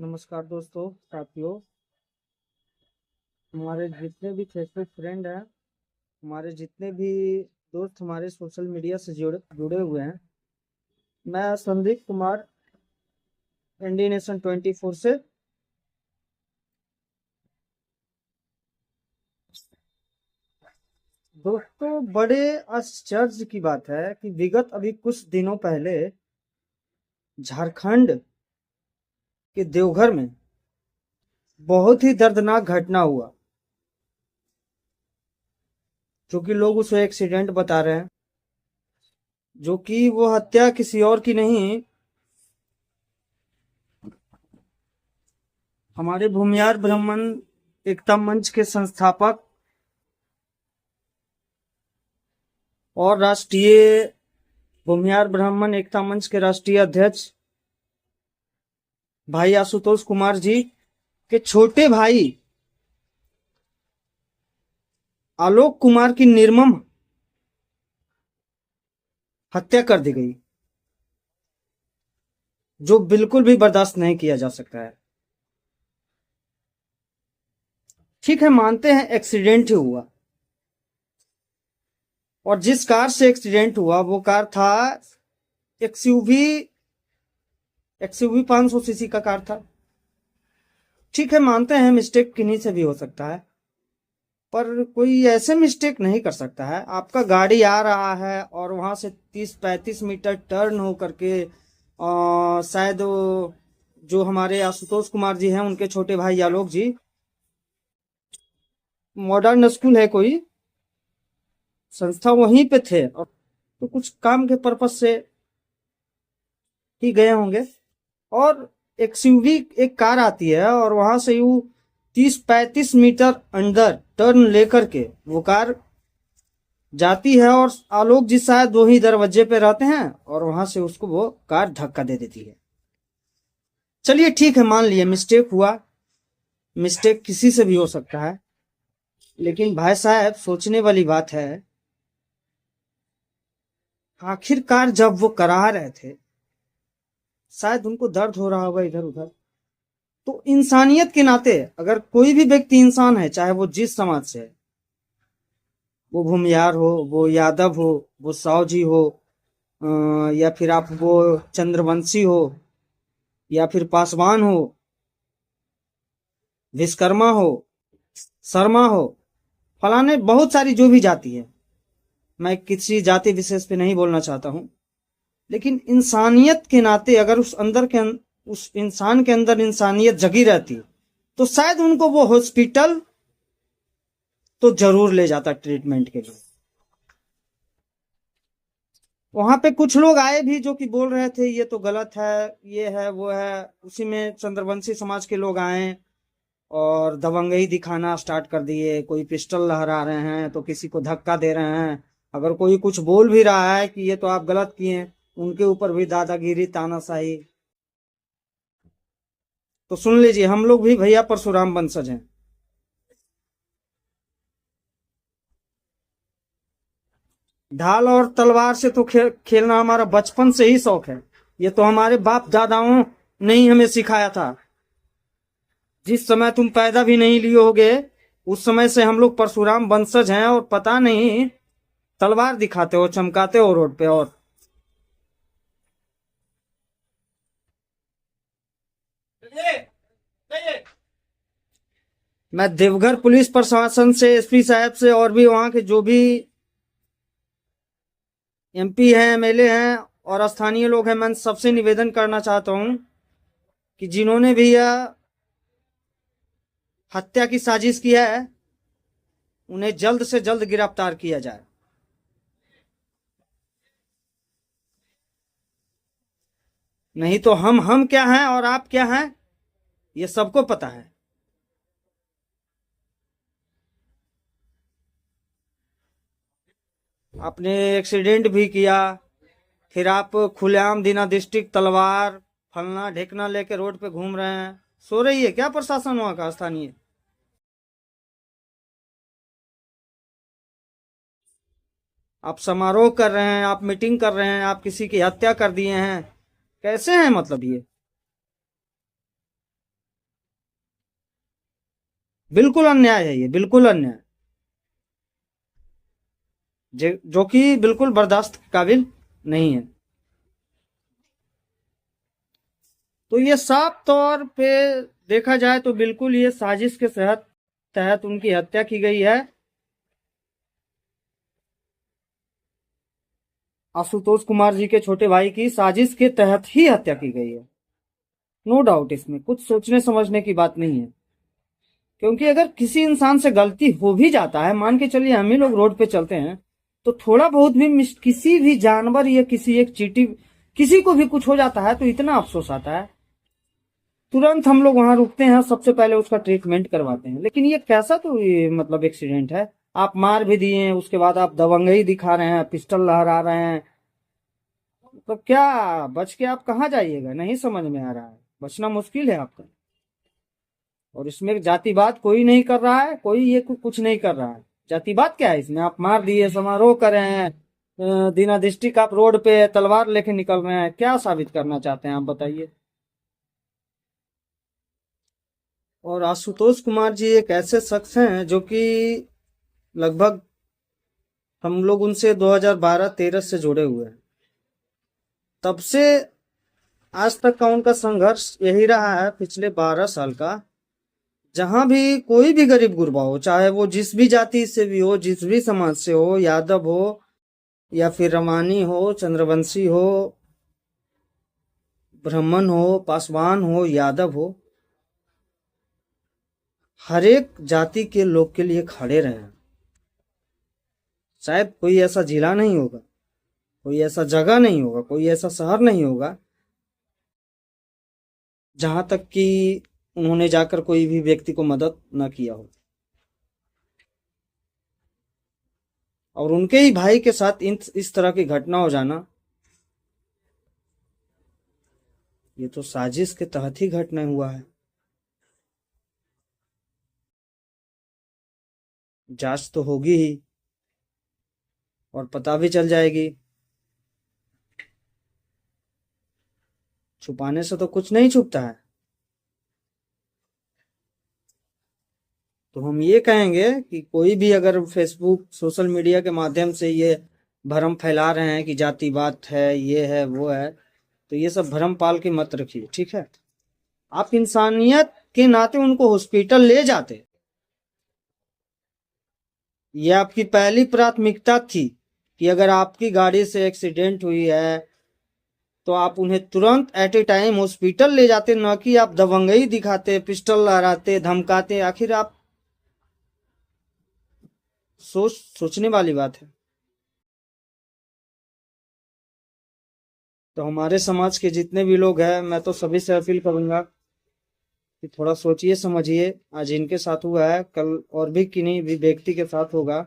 नमस्कार दोस्तों साथियों। हमारे जितने भी फेसबुक फ्रेंड हैं, हमारे जितने भी दोस्त हमारे सोशल मीडिया से जुड़े जुड़े हुए हैं, मैं संदीप कुमार एनडी नेशन 24 से दोस्तों, बड़े आश्चर्य की बात है कि विगत अभी कुछ दिनों पहले झारखंड के देवघर में बहुत ही दर्दनाक घटना हुआ, जो कि लोग उसे एक्सीडेंट बता रहे हैं, जो कि वो हत्या किसी और की नहीं, हमारे भूमियार ब्राह्मण एकता मंच के संस्थापक और राष्ट्रीय भूमियार ब्राह्मण एकता मंच के राष्ट्रीय अध्यक्ष भाई आशुतोष कुमार जी के छोटे भाई आलोक कुमार की निर्मम हत्या कर दी गई, जो बिल्कुल भी बर्दाश्त नहीं किया जा सकता है। ठीक है, मानते हैं एक्सीडेंट ही हुआ, और जिस कार से एक्सीडेंट हुआ वो कार था एक्सयूवी 500 सीसी का कार था। ठीक है, मानते हैं मिस्टेक किन्हीं से भी हो सकता है, पर कोई ऐसे मिस्टेक नहीं कर सकता है। आपका गाड़ी आ रहा है और वहां से 30-35 मीटर टर्न हो करके शायद जो हमारे आशुतोष कुमार जी हैं, उनके छोटे भाई आलोक जी, मॉडर्न स्कूल है कोई संस्था, वहीं पे थे, और तो कुछ काम के पर्पज से ही गए होंगे। और एक्सयूवी एक कार आती है और वहां से यू 30-35 मीटर अंदर टर्न लेकर के वो कार जाती है, और आलोक जी शायद वही दरवाजे पे रहते हैं, और वहां से उसको वो कार धक्का दे देती है। चलिए ठीक है, मान लिए मिस्टेक हुआ, मिस्टेक किसी से भी हो सकता है, लेकिन भाई साहब सोचने वाली बात है, आखिरकार जब वो करा रहे थे, शायद उनको दर्द हो रहा होगा इधर उधर, तो इंसानियत के नाते अगर कोई भी व्यक्ति इंसान है, चाहे वो जिस समाज से है, वो भूमियार हो, वो यादव हो, वो साव जी हो, या फिर आप वो चंद्रवंशी हो, या फिर पासवान हो, विश्वकर्मा हो, शर्मा हो, फलाने बहुत सारी जो भी जाति है, मैं किसी जाति विशेष पे नहीं बोलना चाहता हूं, लेकिन इंसानियत के नाते अगर उस इंसान के अंदर इंसानियत जगी रहती, तो शायद उनको वो हॉस्पिटल तो जरूर ले जाता ट्रीटमेंट के लिए। वहां पे कुछ लोग आए भी जो कि बोल रहे थे ये तो गलत है, ये है वो है, उसी में चंद्रवंशी समाज के लोग आए और दबंगई दिखाना स्टार्ट कर दिए। कोई पिस्टल लहरा रहे हैं, तो किसी को धक्का दे रहे हैं, अगर कोई कुछ बोल भी रहा है कि ये तो आप गलत किए, उनके ऊपर भी दादागिरी तानाशाही। तो सुन लीजिए, हम लोग भी भैया परशुराम वंशज हैं। ढाल और तलवार से तो खेलना हमारा बचपन से ही शौक है। ये तो हमारे बाप दादाओं ने ही हमें सिखाया था। जिस समय तुम पैदा भी नहीं लिए होगे, उस समय से हम लोग परशुराम वंशज हैं, और पता नहीं तलवार दिखाते हो, चमकाते हो रोड पे। और मैं देवघर पुलिस प्रशासन से, एसपी साहब से, और भी वहां के जो भी एमपी हैं, एमएलए हैं और स्थानीय लोग हैं, मैं सबसे निवेदन करना चाहता हूं कि जिन्होंने भी यह हत्या की साजिश किया है, उन्हें जल्द से जल्द गिरफ्तार किया जाए। नहीं तो हम क्या हैं और आप क्या हैं, ये सबको पता है। आपने एक्सीडेंट भी किया, फिर आप खुलेआम दिना डिस्ट्रिक्ट तलवार फलना ढेकना लेके रोड पे घूम रहे हैं। सो रही है क्या प्रशासन वहां का स्थानीय? आप समारोह कर रहे हैं, आप मीटिंग कर रहे हैं, आप किसी की हत्या कर दिए हैं, कैसे हैं मतलब ये? बिल्कुल अन्याय है, ये बिल्कुल अन्याय, जो कि बिल्कुल बर्दाश्त के काबिल नहीं है। तो ये साफ तौर पे देखा जाए तो बिल्कुल ये साजिश के तहत तहत उनकी हत्या की गई है। आशुतोष कुमार जी के छोटे भाई की साजिश के तहत ही हत्या की गई है, नो डाउट, इसमें कुछ सोचने समझने की बात नहीं है। क्योंकि अगर किसी इंसान से गलती हो भी जाता है, मान के चलिए हम ही लोग रोड पे चलते हैं, तो थोड़ा बहुत भी किसी भी जानवर या किसी एक चींटी, किसी को भी कुछ हो जाता है तो इतना अफसोस आता है, तुरंत हम लोग वहां रुकते हैं, सबसे पहले उसका ट्रीटमेंट करवाते हैं। लेकिन ये कैसा तो ये मतलब एक्सीडेंट है, आप मार भी दिए हैं, उसके बाद आप दबंगई दिखा रहे हैं, पिस्टल लहरा रहे हैं, तो क्या बच के आप कहाँ जाइएगा, नहीं समझ में आ रहा है, बचना मुश्किल है आपका। और इसमें जातिवाद कोई नहीं कर रहा है, कोई ये कुछ नहीं कर रहा है। जातिवाद क्या है इसमें, आप मार दिए, समारोह कर रहे हैं, दीना डिस्ट्रिक्ट आप रोड पे तलवार लेके निकल रहे हैं, क्या साबित करना चाहते हैं आप बताइए। और आशुतोष कुमार जी एक ऐसे शख्स हैं जो कि लगभग हम लोग उनसे 2012-13 से जुड़े हुए हैं, तब से आज तक का उनका संघर्ष यही रहा है पिछले 12 साल का। जहां भी कोई भी गरीब गुरबा हो, चाहे वो जिस भी जाति से भी हो, जिस भी समाज से हो, यादव हो या फिर रमानी हो, चंद्रवंशी हो, ब्राह्मण हो, पासवान हो, यादव हो, हर एक जाति के लोग के लिए खड़े रहे हैं। शायद कोई ऐसा जिला नहीं होगा, कोई ऐसा जगह नहीं होगा, कोई ऐसा शहर नहीं होगा जहां तक कि उन्होंने जाकर कोई भी व्यक्ति को मदद न किया हो। और उनके ही भाई के साथ इस तरह की घटना हो जाना, ये तो साजिश के तहत ही घटना हुआ है। जांच तो होगी ही और पता भी चल जाएगी, छुपाने से तो कुछ नहीं छुपता है। तो हम ये कहेंगे कि कोई भी अगर फेसबुक सोशल मीडिया के माध्यम से ये भ्रम फैला रहे हैं कि जातिवाद है, ये है, वो है, तो ये सब भ्रम पाल के मत रखिए, ठीक है। आप इंसानियत के नाते उनको हॉस्पिटल ले जाते, ये आपकी पहली प्राथमिकता थी कि अगर आपकी गाड़ी से एक्सीडेंट हुई है तो आप उन्हें तुरंत एट ए टाइम हॉस्पिटल ले जाते, न कि आप दबंगई दिखाते, पिस्टल लहराते, धमकाते। आखिर आप सोचने वाली बात है। तो हमारे समाज के जितने भी लोग हैं, मैं तो सभी से अपील करूंगा कि थोड़ा सोचिए समझिए। आज इनके साथ हुआ है, कल और भी किन्हीं भी व्यक्ति के साथ होगा।